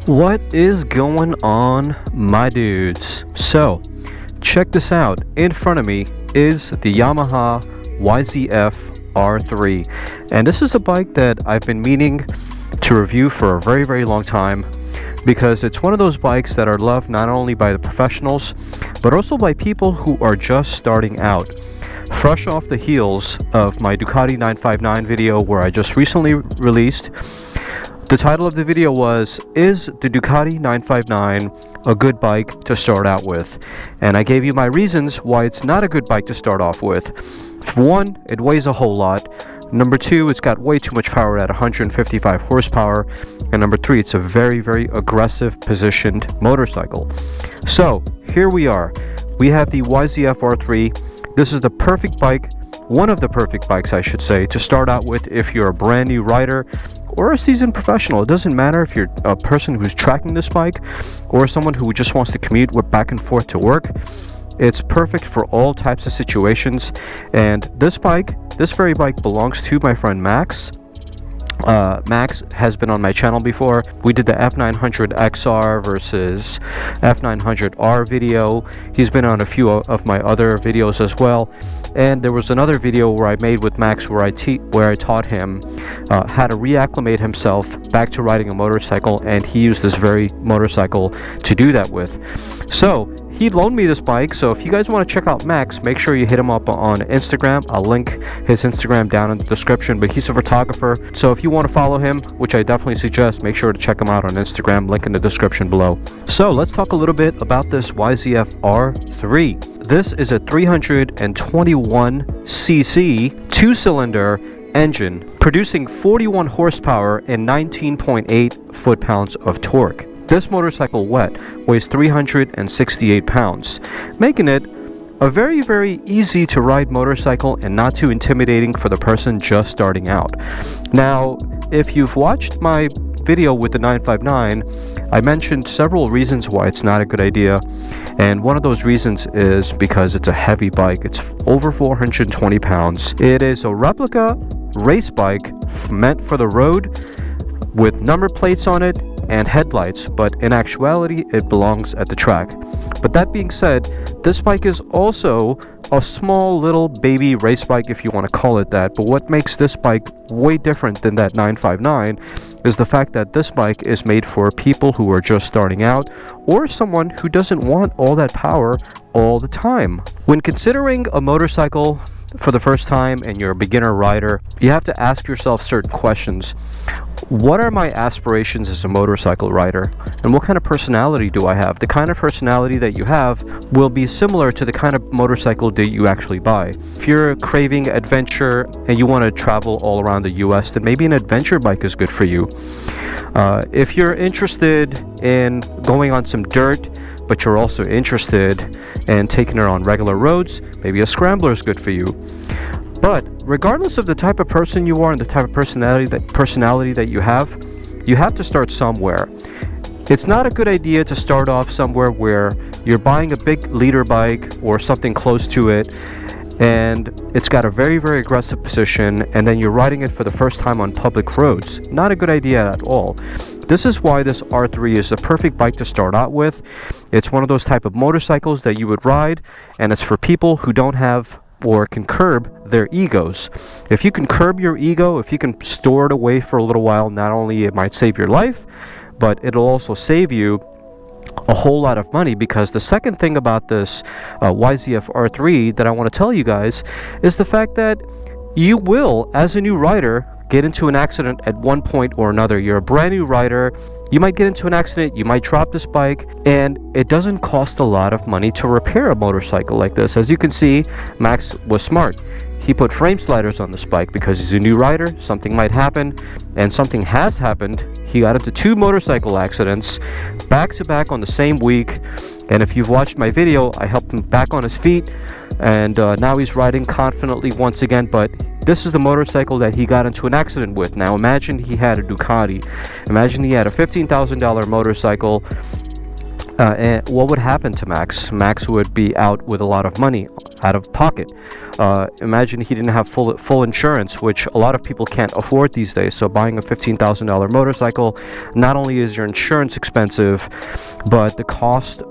What is going on, my dudes? So, check this out. In front of me is the Yamaha YZF-R3, and this is a bike that I've been meaning to review for a very long time, because it's one of those bikes that are loved not only by the professionals but also by people who are just starting out. Fresh off the heels of my Ducati 959 video, where I just recently released, the title of the video was, is the Ducati 959 a good bike to start out with? And I gave you my reasons why it's not a good bike to start off with. For one, it weighs a whole lot. Number two, it's got way too much power at 155 horsepower. And number three, it's a very aggressive positioned motorcycle. So here we are. We have the YZF-R3. This is the perfect bike, one of the perfect bikes I should say, to start out with if you're a brand new rider or a seasoned professional. It doesn't matter if you're a person who's tracking this bike or someone who just wants to commute back and forth to work. It's perfect for all types of situations. And this very bike belongs to my friend Max. Max has been on my channel before. We did the F900 XR versus F900R video. He's been on a few of my other videos as well. And there was another video where I made with Max where I taught him how to reacclimate himself back to riding a motorcycle, and he used this very motorcycle to do that with. So he loaned me this bike, so if you guys want to check out Max, make sure you hit him up on Instagram. I'll link his Instagram down in the description, but he's a photographer, so if you want to follow him, which I definitely suggest, make sure to check him out on Instagram, link in the description below. So let's talk a little bit about this YZF-R3. This is a 321cc two-cylinder engine producing 41 horsepower and 19.8 foot-pounds of torque. This motorcycle wet weighs 368 pounds, making it a very easy to ride motorcycle and not too intimidating for the person just starting out. Now, if you've watched my video with the 959, I mentioned several reasons why it's not a good idea, and one of those reasons is because it's a heavy bike. It's over 420 pounds. It is a replica race bike meant for the road with number plates on it and headlights, but in actuality it belongs at the track. But that being said, this bike is also a small little baby race bike, if you want to call it that. But what makes this bike way different than that 959 is the fact that this bike is made for people who are just starting out or someone who doesn't want all that power all the time. When considering a motorcycle for the first time and you're a beginner rider, you have to ask yourself certain questions. What are my aspirations as a motorcycle rider? And what kind of personality do I have? The kind of personality that you have will be similar to the kind of motorcycle that you actually buy. If you're craving adventure and you want to travel all around the US, then maybe an adventure bike is good for you. If you're interested in going on some dirt, but you're also interested in taking it on regular roads, maybe a scrambler is good for you. But regardless of the type of person you are and the type of personality that you have to start somewhere. It's not a good idea to start off somewhere where you're buying a big leader bike or something close to it, and it's got a very aggressive position, and then you're riding it for the first time on public roads. Not a good idea at all. This is why this R3 is the perfect bike to start out with. It's one of those type of motorcycles that you would ride, and it's for people who don't have or can curb their egos. If you can curb your ego, if you can store it away for a little while, not only it might save your life, but it'll also save you a whole lot of money. Because the second thing about this YZF-R3 that I want to tell you guys is the fact that you will, as a new rider, get into an accident at one point or another. You're a brand new rider, you might get into an accident, you might drop this bike, and it doesn't cost a lot of money to repair a motorcycle like this. As you can see, Max was smart. He put frame sliders on this bike because he's a new rider, something might happen, and something has happened. He got into 2 motorcycle accidents back to back on the same week, and if you've watched my video, I helped him back on his feet, and now he's riding confidently once again. But this is the motorcycle that he got into an accident with. Now imagine he had a Ducati. Imagine he had a $15,000 motorcycle And what would happen to Max? Max would be out with a lot of money out of pocket. Imagine he didn't have full insurance, which a lot of people can't afford these days. So buying a $15,000 motorcycle, not only is your insurance expensive, but the cost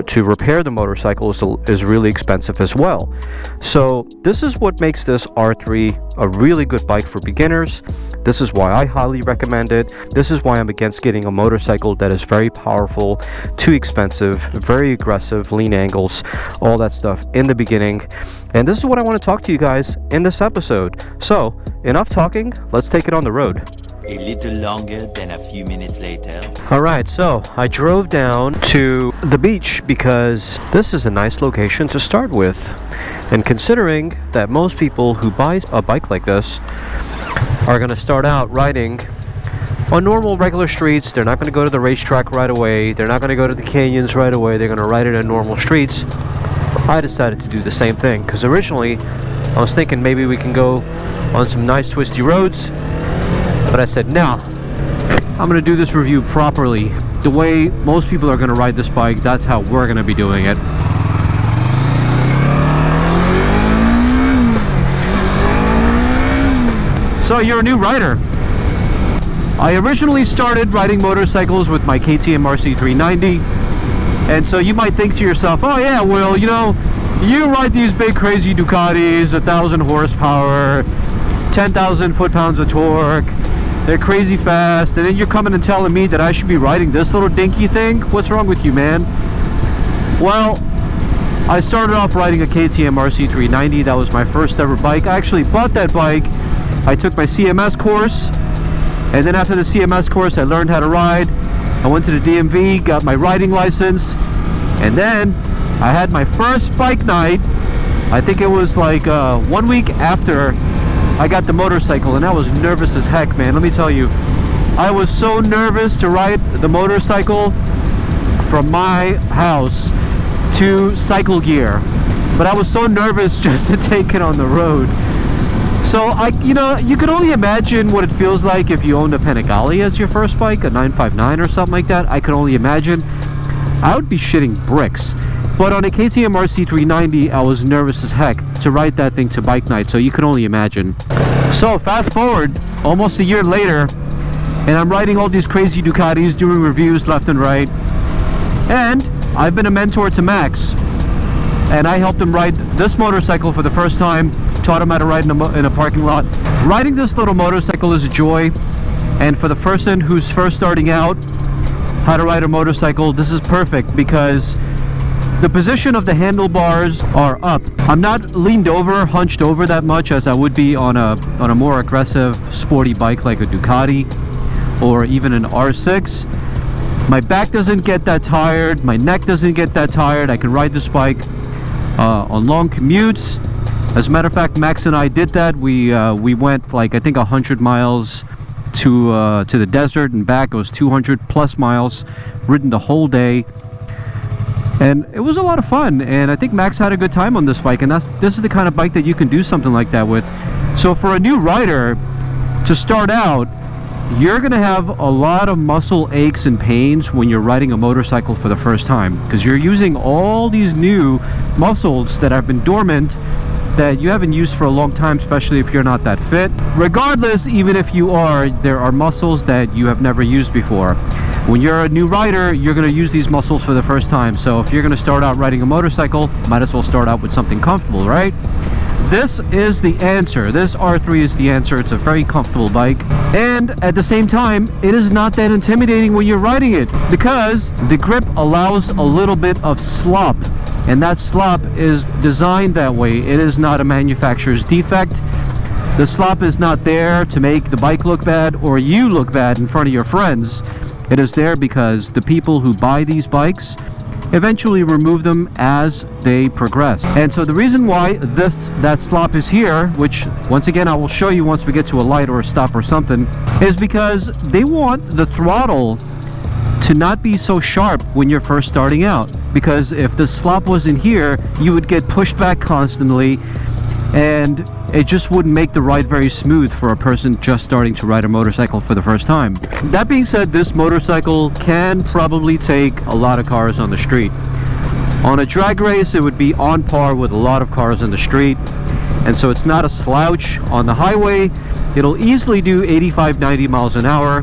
to repair the motorcycle is really expensive as well. So this is what makes this R3 a really good bike for beginners. This is why I highly recommend it. This is why I'm against getting a motorcycle that is very powerful, too expensive, very aggressive, lean angles, all that stuff in the beginning. And this is what I want to talk to you guys in this episode. So enough talking, let's take it on the road. A little longer than a few minutes later. Alright, so I drove down to the beach because this is a nice location to start with. And considering that most people who buy a bike like this are going to start out riding on normal regular streets, they're not going to go to the racetrack right away, they're not going to go to the canyons right away, they're going to ride it on normal streets. I decided to do the same thing because originally I was thinking maybe we can go on some nice twisty roads, but I said no, I'm going to do this review properly. The way most people are going to ride this bike, that's how we're going to be doing it. So you're a new rider. I originally started riding motorcycles with my KTM RC390, and so you might think to yourself, oh yeah, well, you know, you ride these big crazy Ducatis, 1,000 horsepower, 10,000 foot-pounds of torque, they're crazy fast, and then you're coming and telling me that I should be riding this little dinky thing? What's wrong with you, man? Well, I started off riding a KTM RC390. That was my first ever bike. I actually bought that bike. I took my CMS course, and then after the CMS course I learned how to ride. I went to the DMV, got my riding license, and then I had my first bike night. I think it was like 1 week after I got the motorcycle, and I was nervous as heck, man. Let me tell you, I was so nervous to ride the motorcycle from my house to Cycle Gear, but I was so nervous just to take it on the road. So you could only imagine what it feels like if you owned a Panigale as your first bike, a 959 or something like that. I could only imagine. I would be shitting bricks. But on a KTM RC390, I was nervous as heck to ride that thing to bike night, so you can only imagine. So fast forward almost a year later, and I'm riding all these crazy Ducatis, doing reviews left and right, and I've been a mentor to Max, and I helped him ride this motorcycle for the first time, taught him how to ride in a parking lot. Riding this little motorcycle is a joy, and for the person who's first starting out how to ride a motorcycle, this is perfect because the position of the handlebars are up. I'm not leaned over, hunched over that much as I would be on a more aggressive sporty bike like a Ducati or even an R6. My back doesn't get that tired, my neck doesn't get that tired. I can ride this bike on long commutes. As a matter of fact, Max and I did that. We went like I think 100 miles to the desert and back. It was 200 plus miles, ridden the whole day, and it was a lot of fun. And I think Max had a good time on this bike, and this is the kind of bike that you can do something like that with. So for a new rider to start out, you're gonna have a lot of muscle aches and pains when you're riding a motorcycle for the first time, because you're using all these new muscles that have been dormant, that you haven't used for a long time, especially if you're not that fit. Regardless, even if you are, there are muscles that you have never used before. When you're a new rider, you're going to use these muscles for the first time. So if you're going to start out riding a motorcycle, might as well start out with something comfortable, right? This is the answer. This R3 is the answer. It's a very comfortable bike, and at the same time it is not that intimidating when you're riding it, because the grip allows a little bit of slop, and that slop is designed that way. It is not a manufacturer's defect. The slop is not there to make the bike look bad or you look bad in front of your friends. It is there because the people who buy these bikes eventually remove them as they progress. And so the reason why that slop is here, which once again I will show you once we get to a light or a stop or something, is because they want the throttle to not be so sharp when you're first starting out. Because if the slop wasn't here, you would get pushed back constantly, and it just wouldn't make the ride very smooth for a person just starting to ride a motorcycle for the first time. That being said, this motorcycle can probably take a lot of cars on the street. On a drag race, it would be on par with a lot of cars on the street, and so it's not a slouch. On the highway, it'll easily do 85-90 miles an hour.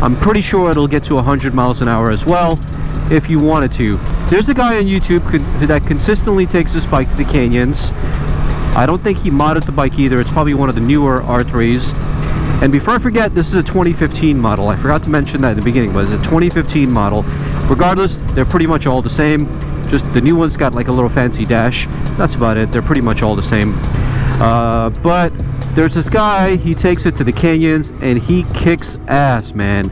I'm pretty sure it'll get to 100 miles an hour as well if you wanted to. There's a guy on YouTube that consistently takes this bike to the canyons. I don't think he modded the bike either. It's probably one of the newer R3s. And before I forget, this is a 2015 model. I forgot to mention that at the beginning, but it's a 2015 model. Regardless, they're pretty much all the same. Just the new one's got like a little fancy dash. That's about it. They're pretty much all the same. But there's this guy, he takes it to the canyons and he kicks ass, man.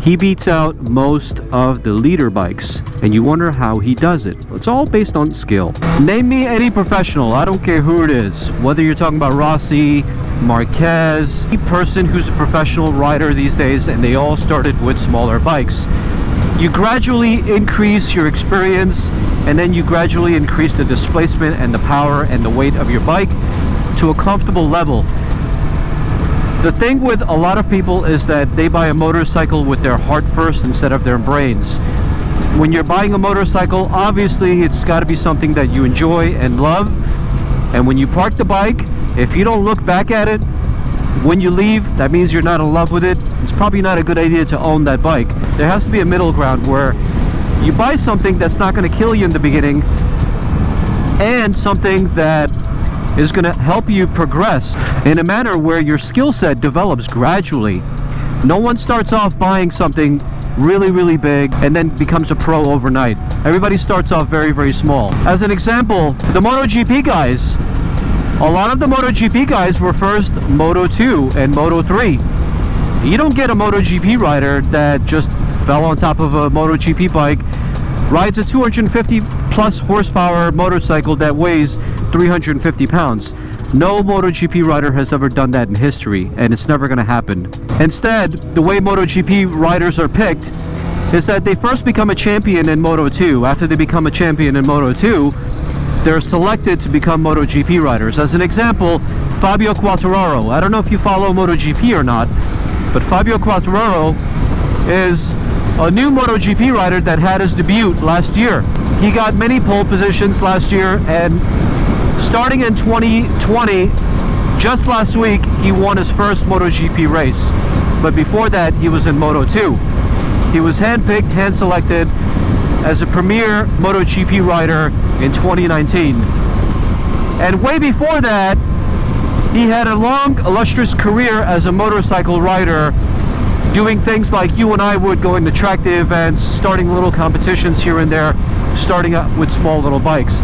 He beats out most of the leader bikes, and you wonder how he does it. It's all based on skill. Name me any professional, I don't care who it is, whether you're talking about Rossi, Marquez, any person who's a professional rider these days, and they all started with smaller bikes. You gradually increase your experience, and then you gradually increase the displacement and the power and the weight of your bike to a comfortable level. The thing with a lot of people is that they buy a motorcycle with their heart first instead of their brains. When you're buying a motorcycle, obviously it's got to be something that you enjoy and love. And when you park the bike, if you don't look back at it when you leave, that means you're not in love with it. It's probably not a good idea to own that bike. There has to be a middle ground where you buy something that's not going to kill you in the beginning, and something that is going to help you progress in a manner where your skill set develops gradually. No one starts off buying something really big and then becomes a pro overnight. Everybody starts off very small. As an example, the MotoGP guys, a lot of the MotoGP guys were first Moto 2 and Moto 3. You don't get a MotoGP rider that just fell on top of a MotoGP bike, rides a 250 plus horsepower motorcycle that weighs 350 pounds. No MotoGP rider has ever done that in history, and it's never going to happen. Instead, the way MotoGP riders are picked is that they first become a champion in Moto 2. After they become a champion in Moto 2, they're selected to become MotoGP riders. As an example, Fabio Quartararo. I don't know if you follow MotoGP or not, but Fabio Quartararo is a new MotoGP rider that had his debut last year. He got many pole positions last year, and starting in 2020, just last week, he won his first MotoGP race. But before that, he was in Moto 2. He was handpicked, hand-selected as a premier MotoGP rider in 2019. And way before that, he had a long, illustrious career as a motorcycle rider, doing things like you and I would, going to track day events, starting little competitions here and there, starting out with small little bikes.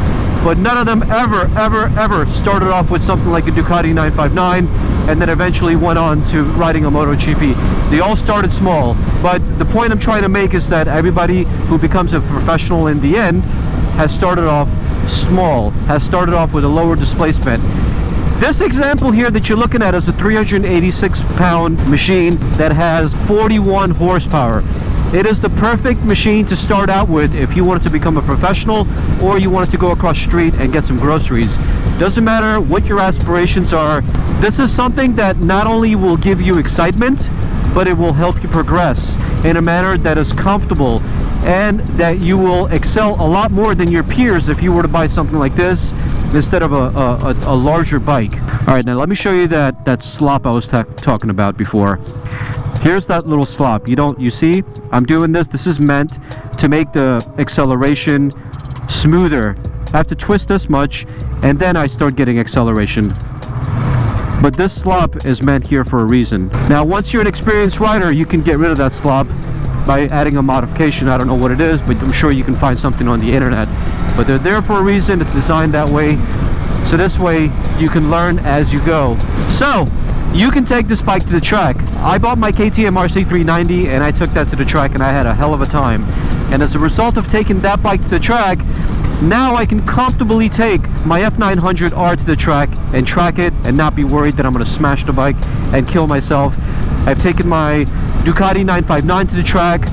But none of them ever started off with something like a Ducati 959 and then eventually went on to riding a MotoGP. They all started small, but the point I'm trying to make is that everybody who becomes a professional in the end has started off small, has started off with a lower displacement. This example here that you're looking at is a 386-pound machine that has 41 horsepower. It is the perfect machine to start out with if you wanted to become a professional or you wanted to go across the street and get some groceries. Doesn't matter what your aspirations are. This is something that not only will give you excitement, but it will help you progress in a manner that is comfortable, and that you will excel a lot more than your peers if you were to buy something like this instead of a larger bike. All right, now let me show you that slop I was talking about before. Here's that little slop. You see, I'm doing this. This is meant to make the acceleration smoother. I have to twist this much, and then I start getting acceleration. But this slop is meant here for a reason. Now, once you're an experienced rider, you can get rid of that slop by adding a modification. I don't know what it is, but I'm sure you can find something on the internet. But they're there for a reason. It's designed that way. So this way, you can learn as you go. So, you can take this bike to the track. I bought my KTM RC390 and I took that to the track and I had a hell of a time. And as a result of taking that bike to the track, now I can comfortably take my F900R to the track and track it and not be worried that I'm going to smash the bike and kill myself. I've taken my Ducati 959 to the track,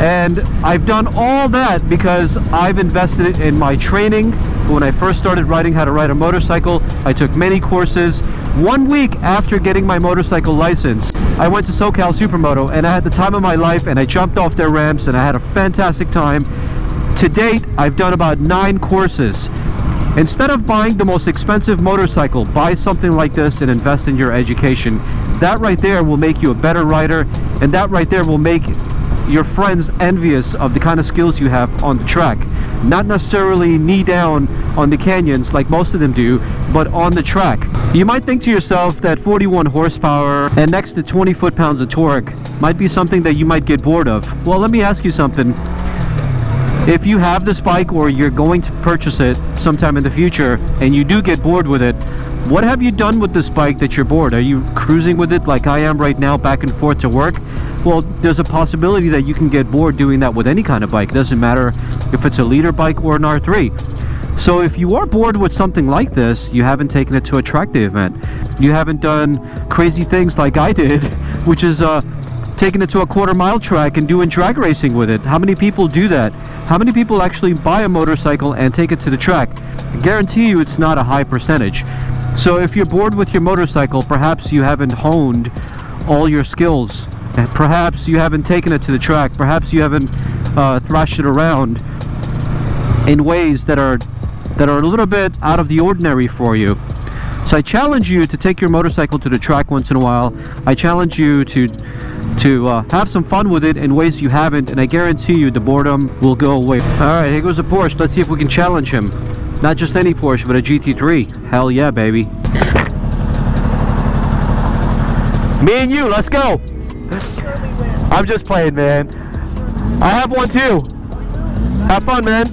and I've done all that because I've invested in my training, But when I first started writing how to ride a motorcycle, I took many courses. 1 week after getting my motorcycle license, I went to SoCal Supermoto and I had the time of my life, and I jumped off their ramps and I had a fantastic time. To date, I've done about 9 courses. Instead of buying the most expensive motorcycle, buy something like this and invest in your education. That right there will make you a better rider, and that right there will make your friends envious of the kind of skills you have on the track. Not necessarily knee down on the canyons like most of them do, but on the track. You might think to yourself that 41 horsepower and next to 20 foot-pounds of torque might be something that you might get bored of. Well, let me ask you something. If you have this bike, or you're going to purchase it sometime in the future, and you do get bored with it, what have you done with this bike that you're bored? Are you cruising with it like I am right now, back and forth to work? Well, there's a possibility that you can get bored doing that with any kind of bike. It doesn't matter if it's a leader bike or an R3. So if you are bored with something like this, you haven't taken it to a track day event. You haven't done crazy things like I did, which is taking it to a quarter-mile track and doing drag racing with it. How many people do that? How many people actually buy a motorcycle and take it to the track? I guarantee you it's not a high percentage. So if you're bored with your motorcycle, perhaps you haven't honed all your skills. Perhaps you haven't taken it to the track. Perhaps you haven't thrashed it around in ways that are a little bit out of the ordinary for you. So I challenge you to take your motorcycle to the track once in a while. I challenge you to have some fun with it in ways you haven't, and I guarantee you the boredom will go away. Alright, here goes a Porsche. Let's see if we can challenge him. Not just any Porsche, but a GT3. Hell yeah, baby. Me and you, let's go! I'm just playing, man. I have one too. Have fun, man.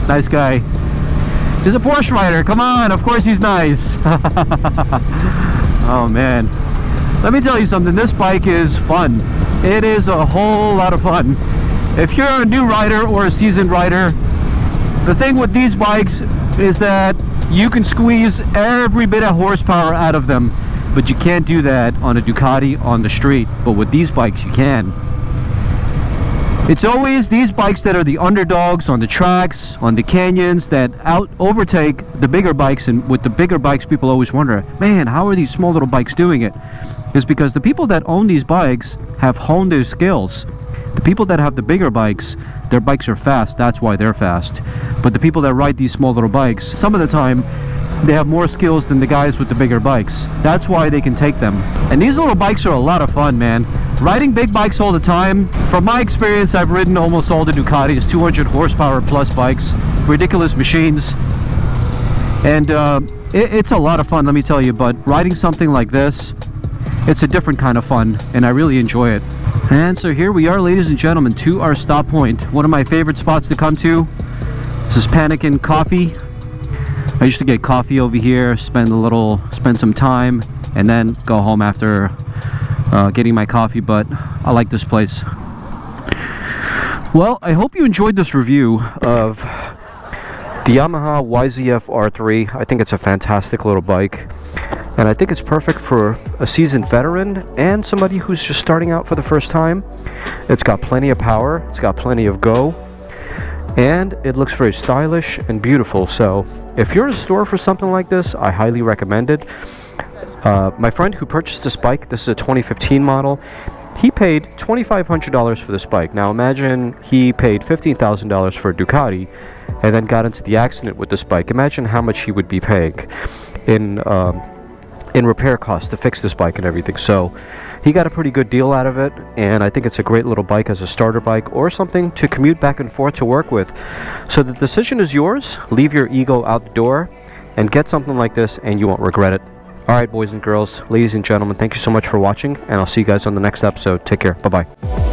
Nice guy. He's a Porsche rider. Come on, of course he's nice. Oh man. Let me tell you something, this bike is fun. It is a whole lot of fun. If you're a new rider or a seasoned rider, the thing with these bikes is that you can squeeze every bit of horsepower out of them, but you can't do that on a Ducati on the street. But with these bikes, you can. It's always these bikes that are the underdogs on the tracks, on the canyons, that overtake the bigger bikes. And with the bigger bikes, people always wonder, man, how are these small little bikes doing it? It's because the people that own these bikes have honed their skills. The people that have the bigger bikes, their bikes are fast, that's why they're fast. But the people that ride these small little bikes, some of the time, they have more skills than the guys with the bigger bikes. That's why they can take them. And these little bikes are a lot of fun, man. Riding big bikes all the time, from my experience, I've ridden almost all the Ducatis, 200 horsepower plus bikes, ridiculous machines. And it's a lot of fun, let me tell you, but riding something like this, it's a different kind of fun, and I really enjoy it. And so here we are, ladies and gentlemen, to our stop point. One of my favorite spots to come to. This is Panikin Coffee. I used to get coffee over here, spend some time, and then go home after getting my coffee, but I like this place. Well, I hope you enjoyed this review of the Yamaha YZF-R3. I think it's a fantastic little bike, and I think it's perfect for a seasoned veteran and somebody who's just starting out for the first time. It's got plenty of power, it's got plenty of go, and it looks very stylish and beautiful. So if you're in a store for something like this, I highly recommend it. My friend who purchased this bike, this is a 2015 model, he paid $2,500 for this bike. Now imagine he paid $15,000 for a Ducati and then got into the accident with this bike. Imagine how much he would be paying in repair costs to fix this bike and everything. So he got a pretty good deal out of it, and I think it's a great little bike as a starter bike or something to commute back and forth to work with. So the decision is yours. Leave your ego out the door and get something like this, and you won't regret it. Alright, boys and girls, ladies and gentlemen, thank you so much for watching, and I'll see you guys on the next episode. Take care. Bye-bye.